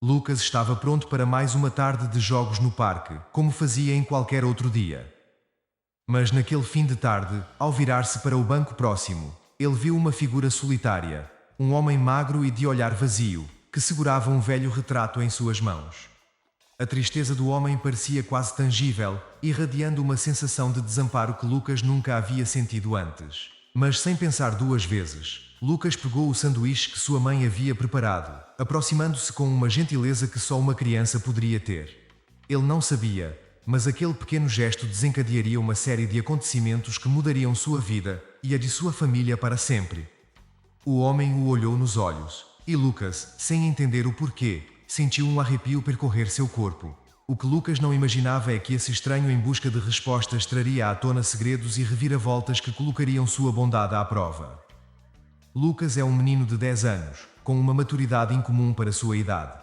Lucas estava pronto para mais uma tarde de jogos no parque, como fazia em qualquer outro dia. Mas naquele fim de tarde, ao virar-se para o banco próximo, ele viu uma figura solitária, um homem magro e de olhar vazio, que segurava um velho retrato em suas mãos. A tristeza do homem parecia quase tangível, irradiando uma sensação de desamparo que Lucas nunca havia sentido antes. Mas sem pensar duas vezes, Lucas pegou o sanduíche que sua mãe havia preparado, aproximando-se com uma gentileza que só uma criança poderia ter. Ele não sabia, mas aquele pequeno gesto desencadearia uma série de acontecimentos que mudariam sua vida e a de sua família para sempre. O homem o olhou nos olhos, e Lucas, sem entender o porquê, sentiu um arrepio percorrer seu corpo. O que Lucas não imaginava é que esse estranho em busca de respostas traria à tona segredos e reviravoltas que colocariam sua bondade à prova. Lucas é um menino de 10 anos, com uma maturidade incomum para sua idade.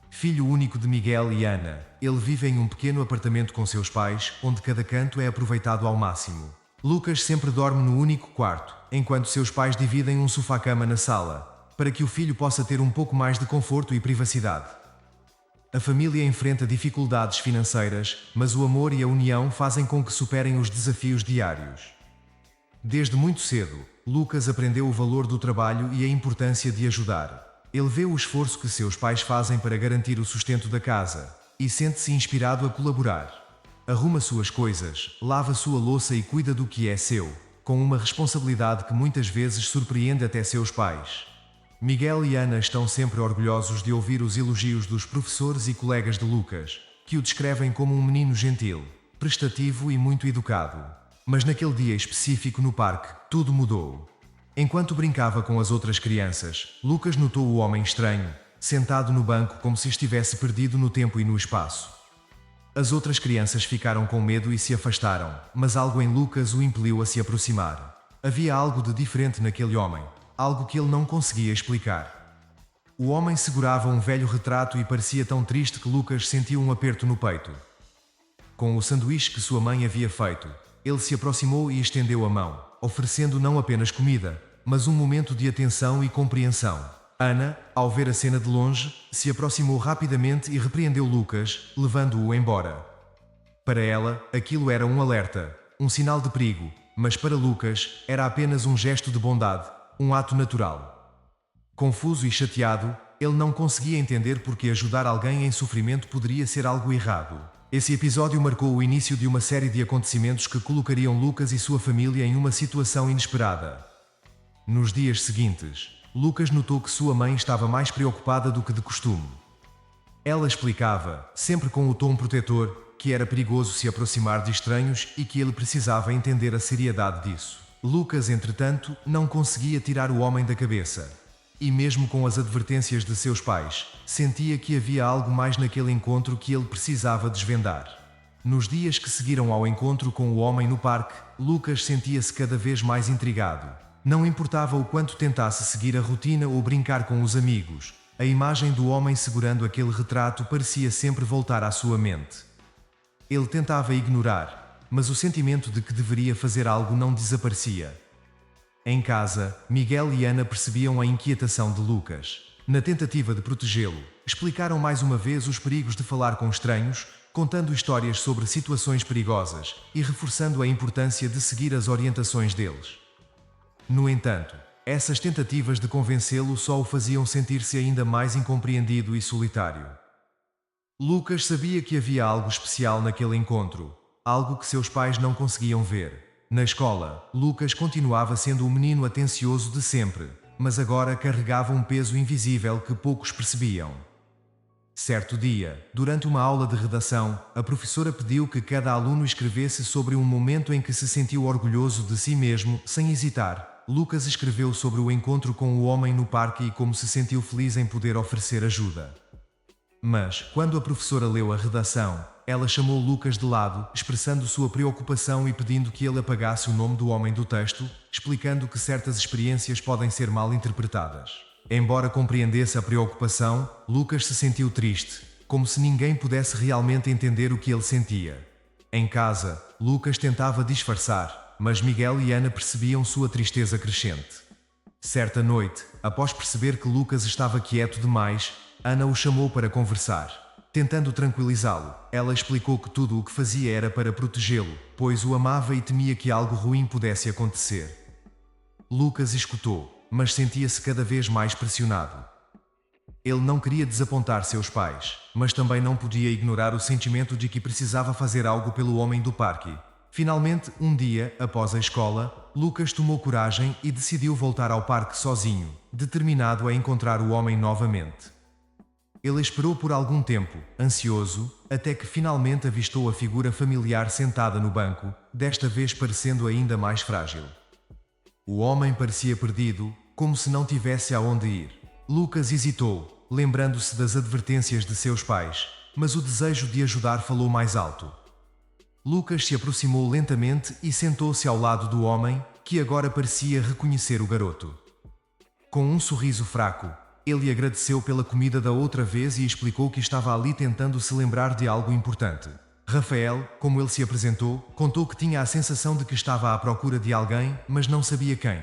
Filho único de Miguel e Ana, ele vive em um pequeno apartamento com seus pais, onde cada canto é aproveitado ao máximo. Lucas sempre dorme no único quarto, enquanto seus pais dividem um sofá-cama na sala, para que o filho possa ter um pouco mais de conforto e privacidade. A família enfrenta dificuldades financeiras, mas o amor e a união fazem com que superem os desafios diários. Desde muito cedo, Lucas aprendeu o valor do trabalho e a importância de ajudar. Ele vê o esforço que seus pais fazem para garantir o sustento da casa, e sente-se inspirado a colaborar. Arruma suas coisas, lava sua louça e cuida do que é seu, com uma responsabilidade que muitas vezes surpreende até seus pais. Miguel e Ana estão sempre orgulhosos de ouvir os elogios dos professores e colegas de Lucas, que o descrevem como um menino gentil, prestativo e muito educado. Mas naquele dia específico no parque, tudo mudou. Enquanto brincava com as outras crianças, Lucas notou o homem estranho, sentado no banco como se estivesse perdido no tempo e no espaço. As outras crianças ficaram com medo e se afastaram, mas algo em Lucas o impeliu a se aproximar. Havia algo de diferente naquele homem, algo que ele não conseguia explicar. O homem segurava um velho retrato e parecia tão triste que Lucas sentiu um aperto no peito. Com o sanduíche que sua mãe havia feito, ele se aproximou e estendeu a mão, oferecendo não apenas comida, mas um momento de atenção e compreensão. Ana, ao ver a cena de longe, se aproximou rapidamente e repreendeu Lucas, levando-o embora. Para ela, aquilo era um alerta, um sinal de perigo, mas para Lucas, era apenas um gesto de bondade, um ato natural. Confuso e chateado, ele não conseguia entender por que ajudar alguém em sofrimento poderia ser algo errado. Esse episódio marcou o início de uma série de acontecimentos que colocariam Lucas e sua família em uma situação inesperada. Nos dias seguintes, Lucas notou que sua mãe estava mais preocupada do que de costume. Ela explicava, sempre com o tom protetor, que era perigoso se aproximar de estranhos e que ele precisava entender a seriedade disso. Lucas, entretanto, não conseguia tirar o homem da cabeça. E mesmo com as advertências de seus pais, sentia que havia algo mais naquele encontro que ele precisava desvendar. Nos dias que seguiram ao encontro com o homem no parque, Lucas sentia-se cada vez mais intrigado. Não importava o quanto tentasse seguir a rotina ou brincar com os amigos, a imagem do homem segurando aquele retrato parecia sempre voltar à sua mente. Ele tentava ignorar, mas o sentimento de que deveria fazer algo não desaparecia. Em casa, Miguel e Ana percebiam a inquietação de Lucas. Na tentativa de protegê-lo, explicaram mais uma vez os perigos de falar com estranhos, contando histórias sobre situações perigosas e reforçando a importância de seguir as orientações deles. No entanto, essas tentativas de convencê-lo só o faziam sentir-se ainda mais incompreendido e solitário. Lucas sabia que havia algo especial naquele encontro, algo que seus pais não conseguiam ver. Na escola, Lucas continuava sendo o menino atencioso de sempre, mas agora carregava um peso invisível que poucos percebiam. Certo dia, durante uma aula de redação, a professora pediu que cada aluno escrevesse sobre um momento em que se sentiu orgulhoso de si mesmo, sem hesitar. Lucas escreveu sobre o encontro com o homem no parque e como se sentiu feliz em poder oferecer ajuda. Mas, quando a professora leu a redação, ela chamou Lucas de lado, expressando sua preocupação e pedindo que ele apagasse o nome do homem do texto, explicando que certas experiências podem ser mal interpretadas. Embora compreendesse a preocupação, Lucas se sentiu triste, como se ninguém pudesse realmente entender o que ele sentia. Em casa, Lucas tentava disfarçar, mas Miguel e Ana percebiam sua tristeza crescente. Certa noite, após perceber que Lucas estava quieto demais, Ana o chamou para conversar. Tentando tranquilizá-lo, ela explicou que tudo o que fazia era para protegê-lo, pois o amava e temia que algo ruim pudesse acontecer. Lucas escutou, mas sentia-se cada vez mais pressionado. Ele não queria desapontar seus pais, mas também não podia ignorar o sentimento de que precisava fazer algo pelo homem do parque. Finalmente, um dia, após a escola, Lucas tomou coragem e decidiu voltar ao parque sozinho, determinado a encontrar o homem novamente. Ele esperou por algum tempo, ansioso, até que finalmente avistou a figura familiar sentada no banco, desta vez parecendo ainda mais frágil. O homem parecia perdido, como se não tivesse aonde ir. Lucas hesitou, lembrando-se das advertências de seus pais, mas o desejo de ajudar falou mais alto. Lucas se aproximou lentamente e sentou-se ao lado do homem, que agora parecia reconhecer o garoto. Com um sorriso fraco, ele agradeceu pela comida da outra vez e explicou que estava ali tentando se lembrar de algo importante. Rafael, como ele se apresentou, contou que tinha a sensação de que estava à procura de alguém, mas não sabia quem.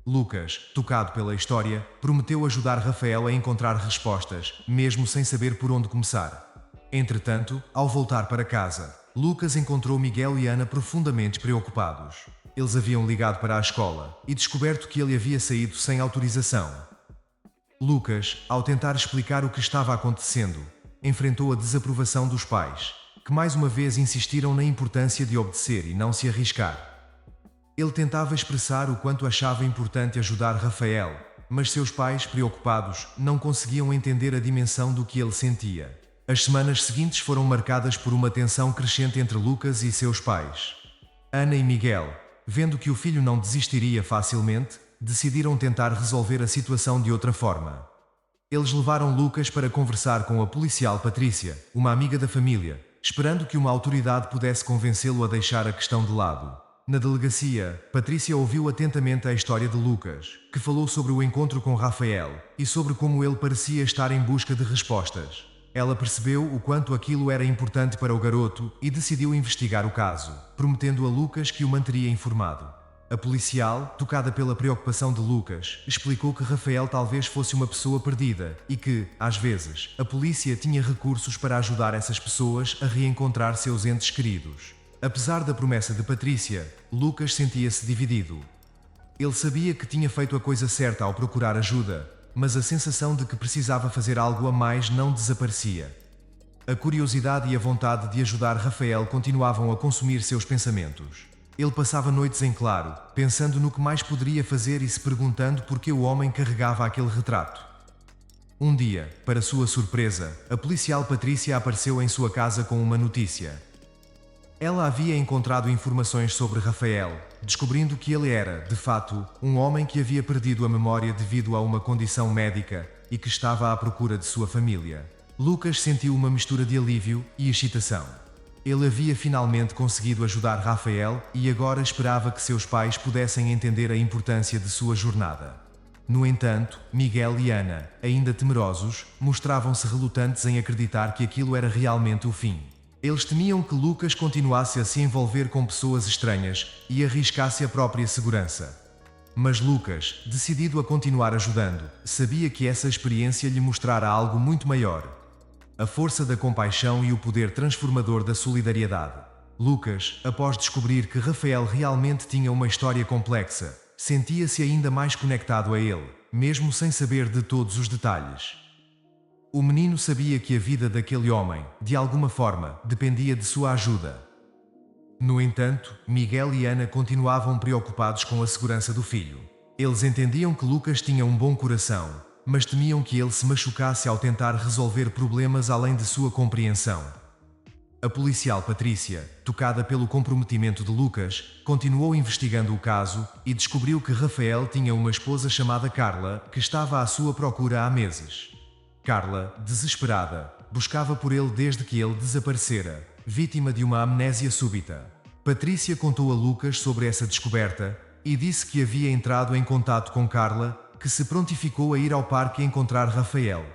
Lucas, tocado pela história, prometeu ajudar Rafael a encontrar respostas, mesmo sem saber por onde começar. Entretanto, ao voltar para casa, Lucas encontrou Miguel e Ana profundamente preocupados. Eles haviam ligado para a escola e descoberto que ele havia saído sem autorização. Lucas, ao tentar explicar o que estava acontecendo, enfrentou a desaprovação dos pais, que mais uma vez insistiram na importância de obedecer e não se arriscar. Ele tentava expressar o quanto achava importante ajudar Rafael, mas seus pais, preocupados, não conseguiam entender a dimensão do que ele sentia. As semanas seguintes foram marcadas por uma tensão crescente entre Lucas e seus pais. Ana e Miguel, vendo que o filho não desistiria facilmente, decidiram tentar resolver a situação de outra forma. Eles levaram Lucas para conversar com a policial Patrícia, uma amiga da família, esperando que uma autoridade pudesse convencê-lo a deixar a questão de lado. Na delegacia, Patrícia ouviu atentamente a história de Lucas, que falou sobre o encontro com Rafael e sobre como ele parecia estar em busca de respostas. Ela percebeu o quanto aquilo era importante para o garoto e decidiu investigar o caso, prometendo a Lucas que o manteria informado. A policial, tocada pela preocupação de Lucas, explicou que Rafael talvez fosse uma pessoa perdida e que, às vezes, a polícia tinha recursos para ajudar essas pessoas a reencontrar seus entes queridos. Apesar da promessa de Patrícia, Lucas sentia-se dividido. Ele sabia que tinha feito a coisa certa ao procurar ajuda, mas a sensação de que precisava fazer algo a mais não desaparecia. A curiosidade e a vontade de ajudar Rafael continuavam a consumir seus pensamentos. Ele passava noites em claro, pensando no que mais poderia fazer e se perguntando por que o homem carregava aquele retrato. Um dia, para sua surpresa, a policial Patrícia apareceu em sua casa com uma notícia. Ela havia encontrado informações sobre Rafael, descobrindo que ele era, de fato, um homem que havia perdido a memória devido a uma condição médica e que estava à procura de sua família. Lucas sentiu uma mistura de alívio e excitação. Ele havia finalmente conseguido ajudar Rafael e agora esperava que seus pais pudessem entender a importância de sua jornada. No entanto, Miguel e Ana, ainda temerosos, mostravam-se relutantes em acreditar que aquilo era realmente o fim. Eles temiam que Lucas continuasse a se envolver com pessoas estranhas e arriscasse a própria segurança. Mas Lucas, decidido a continuar ajudando, sabia que essa experiência lhe mostrara algo muito maior: a força da compaixão e o poder transformador da solidariedade. Lucas, após descobrir que Rafael realmente tinha uma história complexa, sentia-se ainda mais conectado a ele, mesmo sem saber de todos os detalhes. O menino sabia que a vida daquele homem, de alguma forma, dependia de sua ajuda. No entanto, Miguel e Ana continuavam preocupados com a segurança do filho. Eles entendiam que Lucas tinha um bom coração, mas temiam que ele se machucasse ao tentar resolver problemas além de sua compreensão. A policial Patrícia, tocada pelo comprometimento de Lucas, continuou investigando o caso e descobriu que Rafael tinha uma esposa chamada Carla que estava à sua procura há meses. Carla, desesperada, buscava por ele desde que ele desaparecera, vítima de uma amnésia súbita. Patrícia contou a Lucas sobre essa descoberta e disse que havia entrado em contato com Carla, que se prontificou a ir ao parque encontrar Rafael.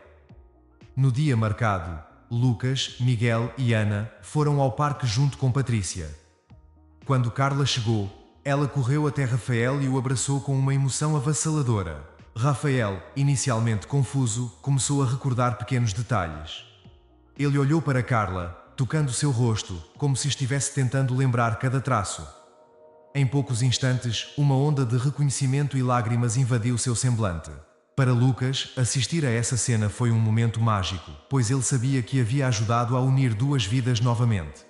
No dia marcado, Lucas, Miguel e Ana foram ao parque junto com Patrícia. Quando Carla chegou, ela correu até Rafael e o abraçou com uma emoção avassaladora. Rafael, inicialmente confuso, começou a recordar pequenos detalhes. Ele olhou para Carla, tocando seu rosto, como se estivesse tentando lembrar cada traço. Em poucos instantes, uma onda de reconhecimento e lágrimas invadiu seu semblante. Para Lucas, assistir a essa cena foi um momento mágico, pois ele sabia que havia ajudado a unir duas vidas novamente.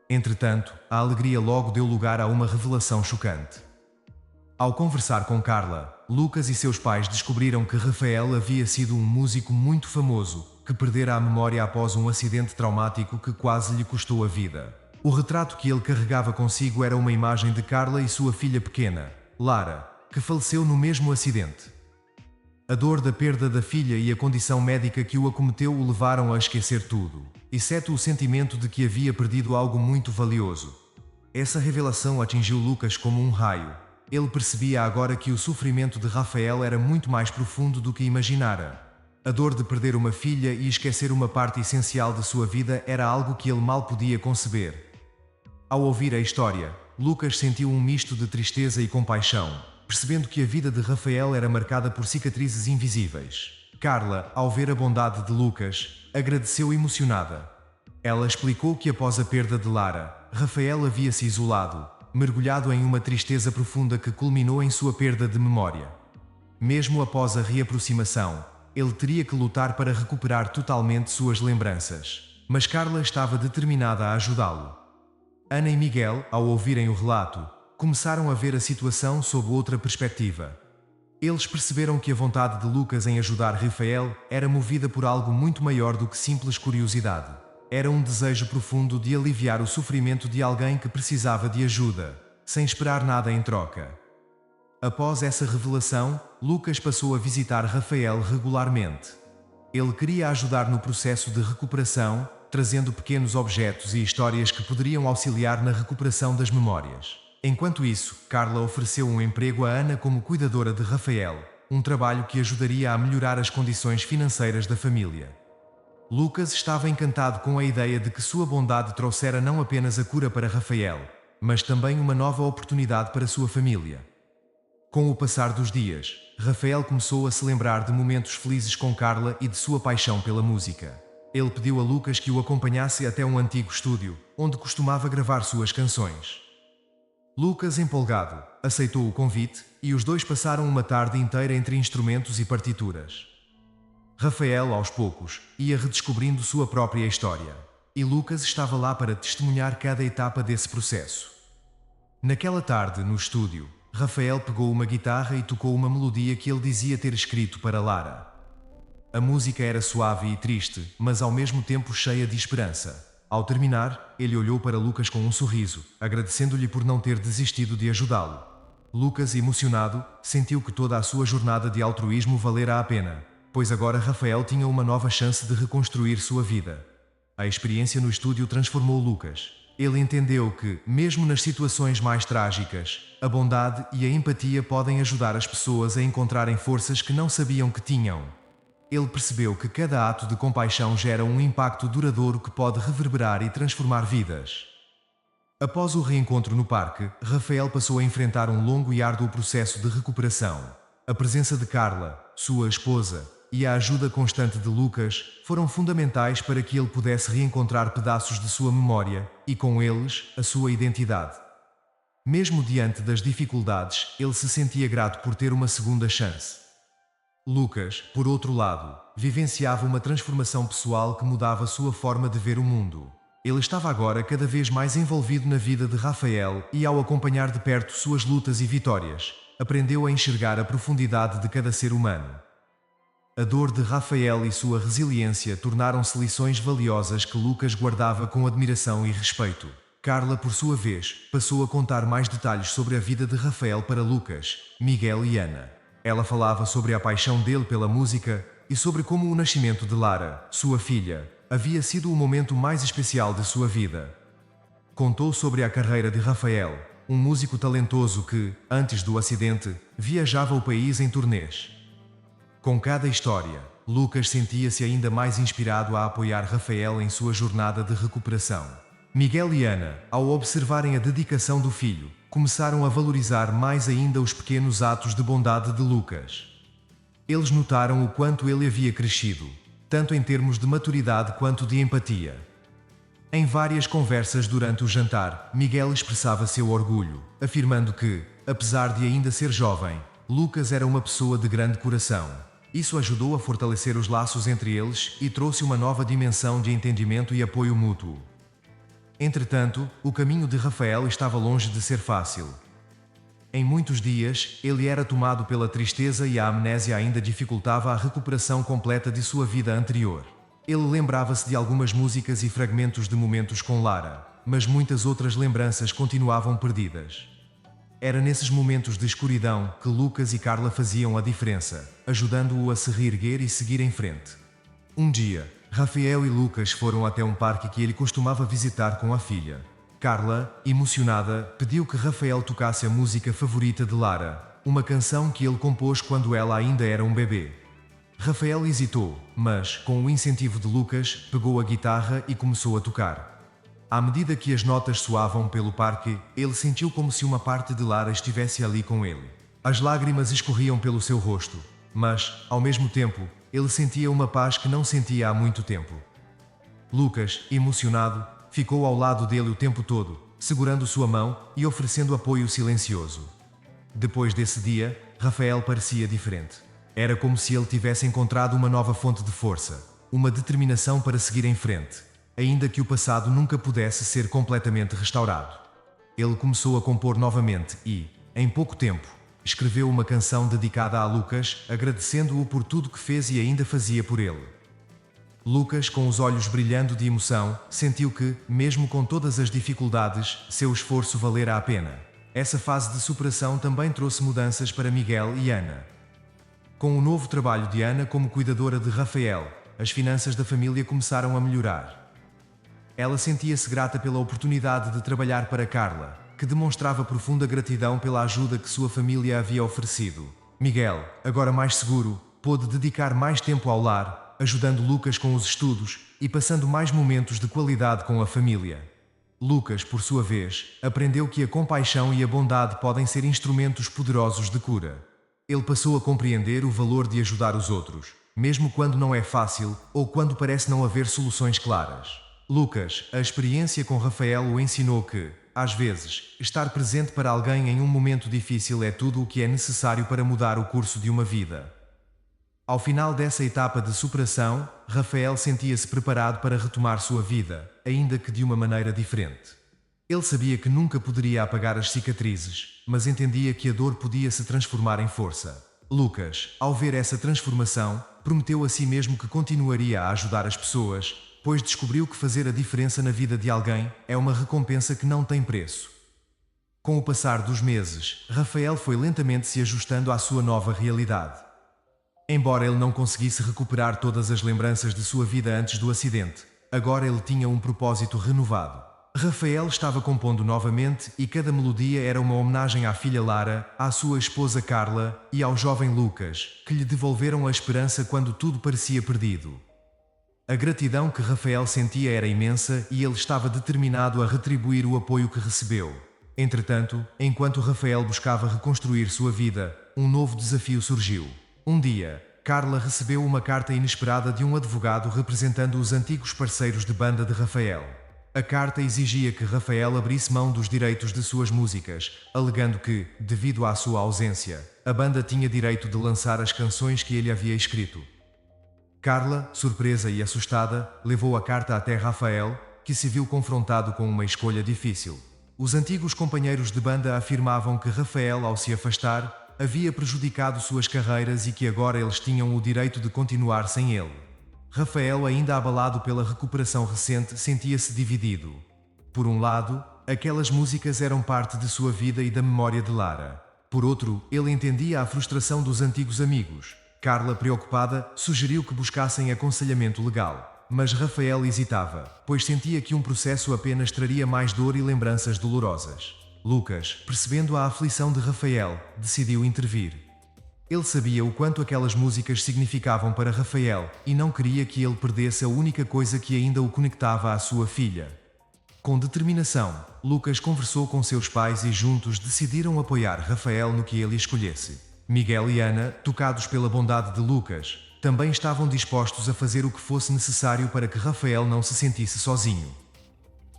Entretanto, a alegria logo deu lugar a uma revelação chocante. Ao conversar com Carla, Lucas e seus pais descobriram que Rafael havia sido um músico muito famoso, que perdera a memória após um acidente traumático que quase lhe custou a vida. O retrato que ele carregava consigo era uma imagem de Carla e sua filha pequena, Lara, que faleceu no mesmo acidente. A dor da perda da filha e a condição médica que o acometeu o levaram a esquecer tudo, exceto o sentimento de que havia perdido algo muito valioso. Essa revelação atingiu Lucas como um raio. Ele percebia agora que o sofrimento de Rafael era muito mais profundo do que imaginara. A dor de perder uma filha e esquecer uma parte essencial de sua vida era algo que ele mal podia conceber. Ao ouvir a história, Lucas sentiu um misto de tristeza e compaixão, percebendo que a vida de Rafael era marcada por cicatrizes invisíveis. Carla, ao ver a bondade de Lucas, agradeceu emocionada. Ela explicou que após a perda de Lara, Rafael havia se isolado, mergulhado em uma tristeza profunda que culminou em sua perda de memória. Mesmo após a reaproximação, ele teria que lutar para recuperar totalmente suas lembranças. Mas Carla estava determinada a ajudá-lo. Ana e Miguel, ao ouvirem o relato, começaram a ver a situação sob outra perspectiva. Eles perceberam que a vontade de Lucas em ajudar Rafael era movida por algo muito maior do que simples curiosidade. Era um desejo profundo de aliviar o sofrimento de alguém que precisava de ajuda, sem esperar nada em troca. Após essa revelação, Lucas passou a visitar Rafael regularmente. Ele queria ajudar no processo de recuperação, trazendo pequenos objetos e histórias que poderiam auxiliar na recuperação das memórias. Enquanto isso, Carla ofereceu um emprego a Ana como cuidadora de Rafael, um trabalho que ajudaria a melhorar as condições financeiras da família. Lucas estava encantado com a ideia de que sua bondade trouxera não apenas a cura para Rafael, mas também uma nova oportunidade para sua família. Com o passar dos dias, Rafael começou a se lembrar de momentos felizes com Carla e de sua paixão pela música. Ele pediu a Lucas que o acompanhasse até um antigo estúdio, onde costumava gravar suas canções. Lucas, empolgado, aceitou o convite, e os dois passaram uma tarde inteira entre instrumentos e partituras. Rafael, aos poucos, ia redescobrindo sua própria história, e Lucas estava lá para testemunhar cada etapa desse processo. Naquela tarde, no estúdio, Rafael pegou uma guitarra e tocou uma melodia que ele dizia ter escrito para Lara. A música era suave e triste, mas ao mesmo tempo cheia de esperança. Ao terminar, ele olhou para Lucas com um sorriso, agradecendo-lhe por não ter desistido de ajudá-lo. Lucas, emocionado, sentiu que toda a sua jornada de altruísmo valera a pena, pois agora Rafael tinha uma nova chance de reconstruir sua vida. A experiência no estúdio transformou Lucas. Ele entendeu que, mesmo nas situações mais trágicas, a bondade e a empatia podem ajudar as pessoas a encontrarem forças que não sabiam que tinham. Ele percebeu que cada ato de compaixão gera um impacto duradouro que pode reverberar e transformar vidas. Após o reencontro no parque, Rafael passou a enfrentar um longo e árduo processo de recuperação. A presença de Carla, sua esposa, e a ajuda constante de Lucas foram fundamentais para que ele pudesse reencontrar pedaços de sua memória e, com eles, a sua identidade. Mesmo diante das dificuldades, ele se sentia grato por ter uma segunda chance. Lucas, por outro lado, vivenciava uma transformação pessoal que mudava sua forma de ver o mundo. Ele estava agora cada vez mais envolvido na vida de Rafael e, ao acompanhar de perto suas lutas e vitórias, aprendeu a enxergar a profundidade de cada ser humano. A dor de Rafael e sua resiliência tornaram-se lições valiosas que Lucas guardava com admiração e respeito. Carla, por sua vez, passou a contar mais detalhes sobre a vida de Rafael para Lucas, Miguel e Ana. Ela falava sobre a paixão dele pela música e sobre como o nascimento de Lara, sua filha, havia sido o momento mais especial de sua vida. Contou sobre a carreira de Rafael, um músico talentoso que, antes do acidente, viajava o país em turnês. Com cada história, Lucas sentia-se ainda mais inspirado a apoiar Rafael em sua jornada de recuperação. Miguel e Ana, ao observarem a dedicação do filho, começaram a valorizar mais ainda os pequenos atos de bondade de Lucas. Eles notaram o quanto ele havia crescido, tanto em termos de maturidade quanto de empatia. Em várias conversas durante o jantar, Miguel expressava seu orgulho, afirmando que, apesar de ainda ser jovem, Lucas era uma pessoa de grande coração. Isso ajudou a fortalecer os laços entre eles e trouxe uma nova dimensão de entendimento e apoio mútuo. Entretanto, o caminho de Rafael estava longe de ser fácil. Em muitos dias, ele era tomado pela tristeza e a amnésia ainda dificultava a recuperação completa de sua vida anterior. Ele lembrava-se de algumas músicas e fragmentos de momentos com Lara, mas muitas outras lembranças continuavam perdidas. Era nesses momentos de escuridão que Lucas e Carla faziam a diferença, ajudando-o a se reerguer e seguir em frente. Um dia, Rafael e Lucas foram até um parque que ele costumava visitar com a filha. Carla, emocionada, pediu que Rafael tocasse a música favorita de Lara, uma canção que ele compôs quando ela ainda era um bebê. Rafael hesitou, mas, com o incentivo de Lucas, pegou a guitarra e começou a tocar. À medida que as notas soavam pelo parque, ele sentiu como se uma parte de Lara estivesse ali com ele. As lágrimas escorriam pelo seu rosto, mas, ao mesmo tempo, ele sentia uma paz que não sentia há muito tempo. Lucas, emocionado, ficou ao lado dele o tempo todo, segurando sua mão e oferecendo apoio silencioso. Depois desse dia, Rafael parecia diferente. Era como se ele tivesse encontrado uma nova fonte de força, uma determinação para seguir em frente, ainda que o passado nunca pudesse ser completamente restaurado. Ele começou a compor novamente e, em pouco tempo, escreveu uma canção dedicada a Lucas, agradecendo-o por tudo que fez e ainda fazia por ele. Lucas, com os olhos brilhando de emoção, sentiu que, mesmo com todas as dificuldades, seu esforço valera a pena. Essa fase de superação também trouxe mudanças para Miguel e Ana. Com o novo trabalho de Ana como cuidadora de Rafael, as finanças da família começaram a melhorar. Ela sentia-se grata pela oportunidade de trabalhar para Carla, que demonstrava profunda gratidão pela ajuda que sua família havia oferecido. Miguel, agora mais seguro, pôde dedicar mais tempo ao lar, ajudando Lucas com os estudos e passando mais momentos de qualidade com a família. Lucas, por sua vez, aprendeu que a compaixão e a bondade podem ser instrumentos poderosos de cura. Ele passou a compreender o valor de ajudar os outros, mesmo quando não é fácil ou quando parece não haver soluções claras. Lucas, a experiência com Rafael o ensinou que, às vezes, estar presente para alguém em um momento difícil é tudo o que é necessário para mudar o curso de uma vida. Ao final dessa etapa de superação, Rafael sentia-se preparado para retomar sua vida, ainda que de uma maneira diferente. Ele sabia que nunca poderia apagar as cicatrizes, mas entendia que a dor podia se transformar em força. Lucas, ao ver essa transformação, prometeu a si mesmo que continuaria a ajudar as pessoas, pois descobriu que fazer a diferença na vida de alguém é uma recompensa que não tem preço. Com o passar dos meses, Rafael foi lentamente se ajustando à sua nova realidade. Embora ele não conseguisse recuperar todas as lembranças de sua vida antes do acidente, agora ele tinha um propósito renovado. Rafael estava compondo novamente e cada melodia era uma homenagem à filha Lara, à sua esposa Carla e ao jovem Lucas, que lhe devolveram a esperança quando tudo parecia perdido. A gratidão que Rafael sentia era imensa e ele estava determinado a retribuir o apoio que recebeu. Entretanto, enquanto Rafael buscava reconstruir sua vida, um novo desafio surgiu. Um dia, Carla recebeu uma carta inesperada de um advogado representando os antigos parceiros de banda de Rafael. A carta exigia que Rafael abrisse mão dos direitos de suas músicas, alegando que, devido à sua ausência, a banda tinha direito de lançar as canções que ele havia escrito. Carla, surpresa e assustada, levou a carta até Rafael, que se viu confrontado com uma escolha difícil. Os antigos companheiros de banda afirmavam que Rafael, ao se afastar, havia prejudicado suas carreiras e que agora eles tinham o direito de continuar sem ele. Rafael, ainda abalado pela recuperação recente, sentia-se dividido. Por um lado, aquelas músicas eram parte de sua vida e da memória de Lara. Por outro, ele entendia a frustração dos antigos amigos. Carla, preocupada, sugeriu que buscassem aconselhamento legal. Mas Rafael hesitava, pois sentia que um processo apenas traria mais dor e lembranças dolorosas. Lucas, percebendo a aflição de Rafael, decidiu intervir. Ele sabia o quanto aquelas músicas significavam para Rafael e não queria que ele perdesse a única coisa que ainda o conectava à sua filha. Com determinação, Lucas conversou com seus pais e juntos decidiram apoiar Rafael no que ele escolhesse. Miguel e Ana, tocados pela bondade de Lucas, também estavam dispostos a fazer o que fosse necessário para que Rafael não se sentisse sozinho.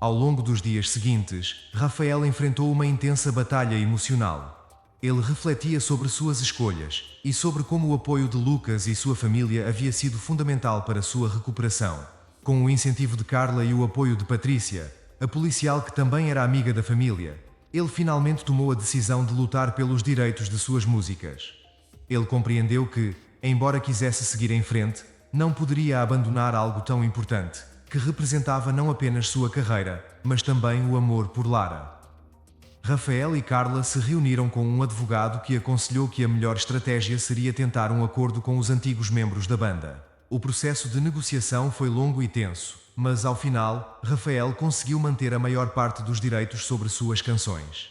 Ao longo dos dias seguintes, Rafael enfrentou uma intensa batalha emocional. Ele refletia sobre suas escolhas e sobre como o apoio de Lucas e sua família havia sido fundamental para sua recuperação. Com o incentivo de Carla e o apoio de Patrícia, a policial que também era amiga da família, ele finalmente tomou a decisão de lutar pelos direitos de suas músicas. Ele compreendeu que, embora quisesse seguir em frente, não poderia abandonar algo tão importante, que representava não apenas sua carreira, mas também o amor por Lara. Rafael e Carla se reuniram com um advogado que aconselhou que a melhor estratégia seria tentar um acordo com os antigos membros da banda. O processo de negociação foi longo e tenso, mas ao final, Rafael conseguiu manter a maior parte dos direitos sobre suas canções.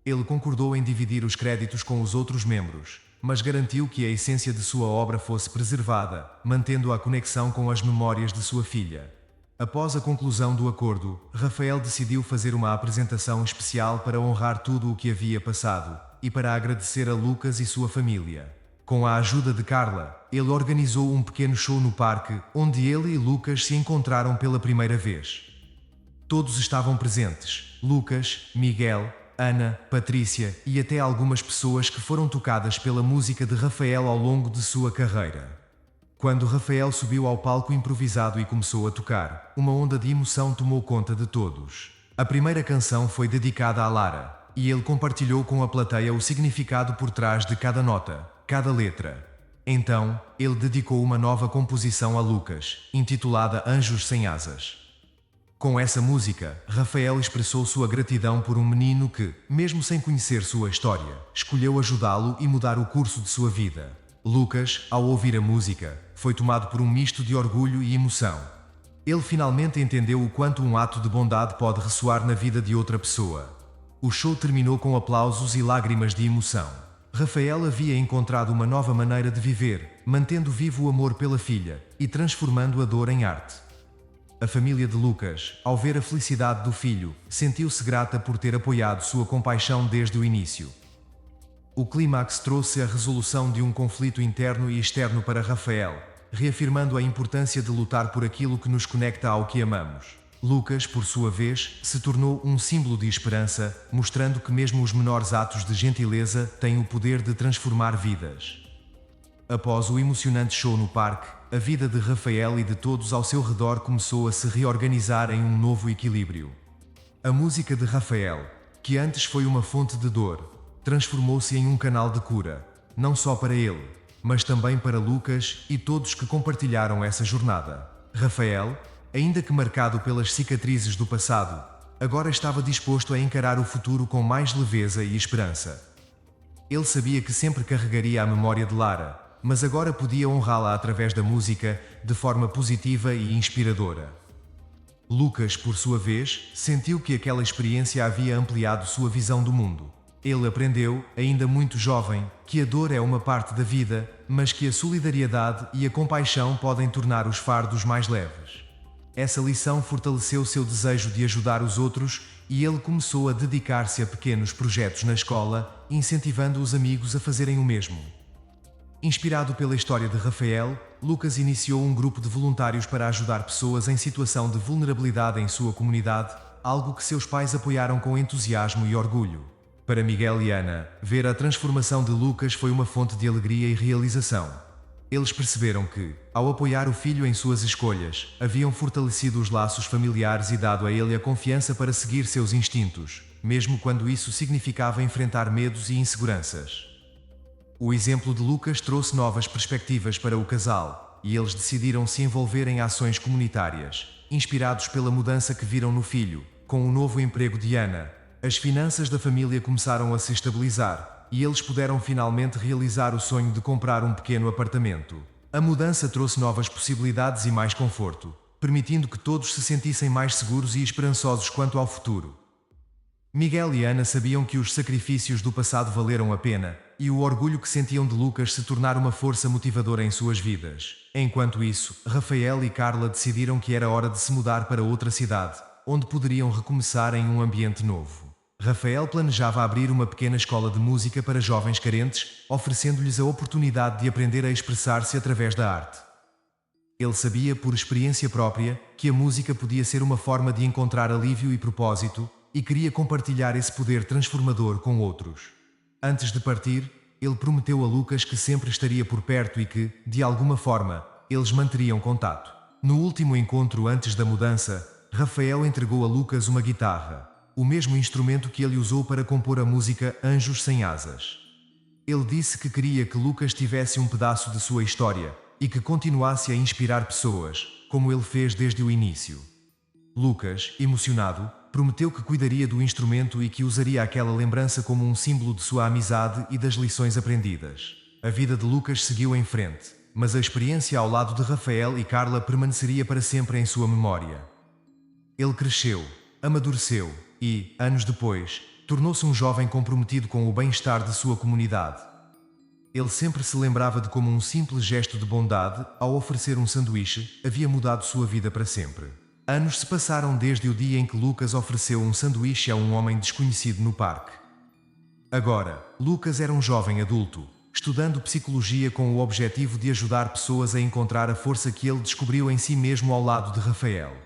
Ele concordou em dividir os créditos com os outros membros, mas garantiu que a essência de sua obra fosse preservada, mantendo a conexão com as memórias de sua filha. Após a conclusão do acordo, Rafael decidiu fazer uma apresentação especial para honrar tudo o que havia passado e para agradecer a Lucas e sua família. Com a ajuda de Carla, ele organizou um pequeno show no parque, onde ele e Lucas se encontraram pela primeira vez. Todos estavam presentes: Lucas, Miguel, Ana, Patrícia e até algumas pessoas que foram tocadas pela música de Rafael ao longo de sua carreira. Quando Rafael subiu ao palco improvisado e começou a tocar, uma onda de emoção tomou conta de todos. A primeira canção foi dedicada a Lara, e ele compartilhou com a plateia o significado por trás de cada nota, cada letra. Então, ele dedicou uma nova composição a Lucas, intitulada Anjos Sem Asas. Com essa música, Rafael expressou sua gratidão por um menino que, mesmo sem conhecer sua história, escolheu ajudá-lo e mudar o curso de sua vida. Lucas, ao ouvir a música, foi tomado por um misto de orgulho e emoção. Ele finalmente entendeu o quanto um ato de bondade pode ressoar na vida de outra pessoa. O show terminou com aplausos e lágrimas de emoção. Rafael havia encontrado uma nova maneira de viver, mantendo vivo o amor pela filha e transformando a dor em arte. A família de Lucas, ao ver a felicidade do filho, sentiu-se grata por ter apoiado sua compaixão desde o início. O clímax trouxe a resolução de um conflito interno e externo para Rafael, reafirmando a importância de lutar por aquilo que nos conecta ao que amamos. Lucas, por sua vez, se tornou um símbolo de esperança, mostrando que mesmo os menores atos de gentileza têm o poder de transformar vidas. Após o emocionante show no parque, a vida de Rafael e de todos ao seu redor começou a se reorganizar em um novo equilíbrio. A música de Rafael, que antes foi uma fonte de dor, transformou-se em um canal de cura, não só para ele, mas também para Lucas e todos que compartilharam essa jornada. Rafael, ainda que marcado pelas cicatrizes do passado, agora estava disposto a encarar o futuro com mais leveza e esperança. Ele sabia que sempre carregaria a memória de Lara, mas agora podia honrá-la através da música, de forma positiva e inspiradora. Lucas, por sua vez, sentiu que aquela experiência havia ampliado sua visão do mundo. Ele aprendeu, ainda muito jovem, que a dor é uma parte da vida, mas que a solidariedade e a compaixão podem tornar os fardos mais leves. Essa lição fortaleceu seu desejo de ajudar os outros e ele começou a dedicar-se a pequenos projetos na escola, incentivando os amigos a fazerem o mesmo. Inspirado pela história de Rafael, Lucas iniciou um grupo de voluntários para ajudar pessoas em situação de vulnerabilidade em sua comunidade, algo que seus pais apoiaram com entusiasmo e orgulho. Para Miguel e Ana, ver a transformação de Lucas foi uma fonte de alegria e realização. Eles perceberam que, ao apoiar o filho em suas escolhas, haviam fortalecido os laços familiares e dado a ele a confiança para seguir seus instintos, mesmo quando isso significava enfrentar medos e inseguranças. O exemplo de Lucas trouxe novas perspectivas para o casal, e eles decidiram se envolver em ações comunitárias, inspirados pela mudança que viram no filho. Com o novo emprego de Ana, as finanças da família começaram a se estabilizar, e eles puderam finalmente realizar o sonho de comprar um pequeno apartamento. A mudança trouxe novas possibilidades e mais conforto, permitindo que todos se sentissem mais seguros e esperançosos quanto ao futuro. Miguel e Ana sabiam que os sacrifícios do passado valeram a pena, e o orgulho que sentiam de Lucas se tornar uma força motivadora em suas vidas. Enquanto isso, Rafael e Carla decidiram que era hora de se mudar para outra cidade, onde poderiam recomeçar em um ambiente novo. Rafael planejava abrir uma pequena escola de música para jovens carentes, oferecendo-lhes a oportunidade de aprender a expressar-se através da arte. Ele sabia, por experiência própria, que a música podia ser uma forma de encontrar alívio e propósito, e queria compartilhar esse poder transformador com outros. Antes de partir, ele prometeu a Lucas que sempre estaria por perto e que, de alguma forma, eles manteriam contato. No último encontro antes da mudança, Rafael entregou a Lucas uma guitarra, o mesmo instrumento que ele usou para compor a música Anjos Sem Asas. Ele disse que queria que Lucas tivesse um pedaço de sua história e que continuasse a inspirar pessoas, como ele fez desde o início. Lucas, emocionado, prometeu que cuidaria do instrumento e que usaria aquela lembrança como um símbolo de sua amizade e das lições aprendidas. A vida de Lucas seguiu em frente, mas a experiência ao lado de Rafael e Carla permaneceria para sempre em sua memória. Ele cresceu, amadureceu e, anos depois, tornou-se um jovem comprometido com o bem-estar de sua comunidade. Ele sempre se lembrava de como um simples gesto de bondade, ao oferecer um sanduíche, havia mudado sua vida para sempre. Anos se passaram desde o dia em que Lucas ofereceu um sanduíche a um homem desconhecido no parque. Agora, Lucas era um jovem adulto, estudando psicologia com o objetivo de ajudar pessoas a encontrar a força que ele descobriu em si mesmo ao lado de Rafael.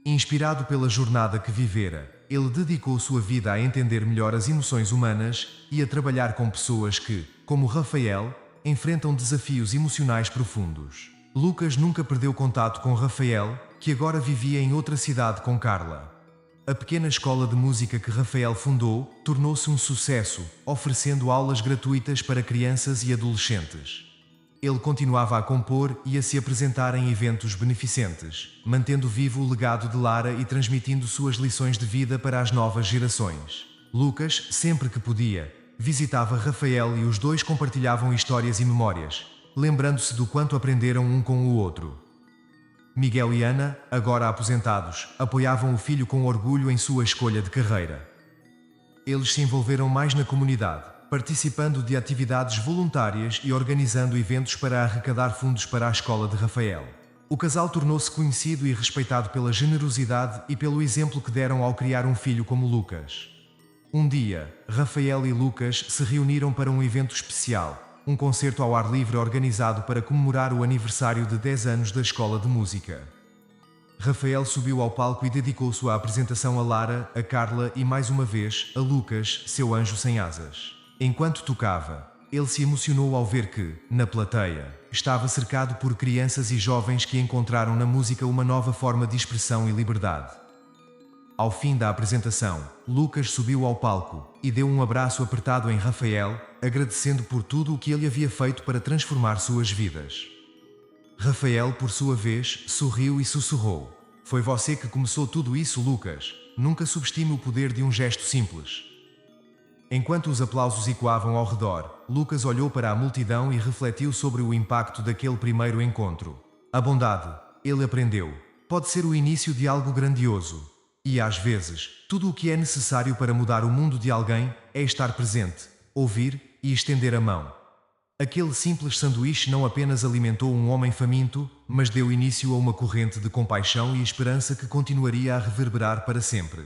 Inspirado pela jornada que vivera, ele dedicou sua vida a entender melhor as emoções humanas e a trabalhar com pessoas que, como Rafael, enfrentam desafios emocionais profundos. Lucas nunca perdeu contato com Rafael, que agora vivia em outra cidade com Carla. A pequena escola de música que Rafael fundou tornou-se um sucesso, oferecendo aulas gratuitas para crianças e adolescentes. Ele continuava a compor e a se apresentar em eventos beneficentes, mantendo vivo o legado de Lara e transmitindo suas lições de vida para as novas gerações. Lucas, sempre que podia, visitava Rafael e os dois compartilhavam histórias e memórias, lembrando-se do quanto aprenderam um com o outro. Miguel e Ana, agora aposentados, apoiavam o filho com orgulho em sua escolha de carreira. Eles se envolveram mais na comunidade, participando de atividades voluntárias e organizando eventos para arrecadar fundos para a escola de Rafael. O casal tornou-se conhecido e respeitado pela generosidade e pelo exemplo que deram ao criar um filho como Lucas. Um dia, Rafael e Lucas se reuniram para um evento especial, um concerto ao ar livre organizado para comemorar o aniversário de 10 anos da escola de música. Rafael subiu ao palco e dedicou sua apresentação a Lara, a Carla e mais uma vez, a Lucas, seu anjo sem asas. Enquanto tocava, ele se emocionou ao ver que, na plateia, estava cercado por crianças e jovens que encontraram na música uma nova forma de expressão e liberdade. Ao fim da apresentação, Lucas subiu ao palco e deu um abraço apertado em Rafael, agradecendo por tudo o que ele havia feito para transformar suas vidas. Rafael, por sua vez, sorriu e sussurrou: "Foi você que começou tudo isso, Lucas. Nunca subestime o poder de um gesto simples." Enquanto os aplausos ecoavam ao redor, Lucas olhou para a multidão e refletiu sobre o impacto daquele primeiro encontro. A bondade, ele aprendeu, pode ser o início de algo grandioso. E às vezes, tudo o que é necessário para mudar o mundo de alguém é estar presente, ouvir e estender a mão. Aquele simples sanduíche não apenas alimentou um homem faminto, mas deu início a uma corrente de compaixão e esperança que continuaria a reverberar para sempre.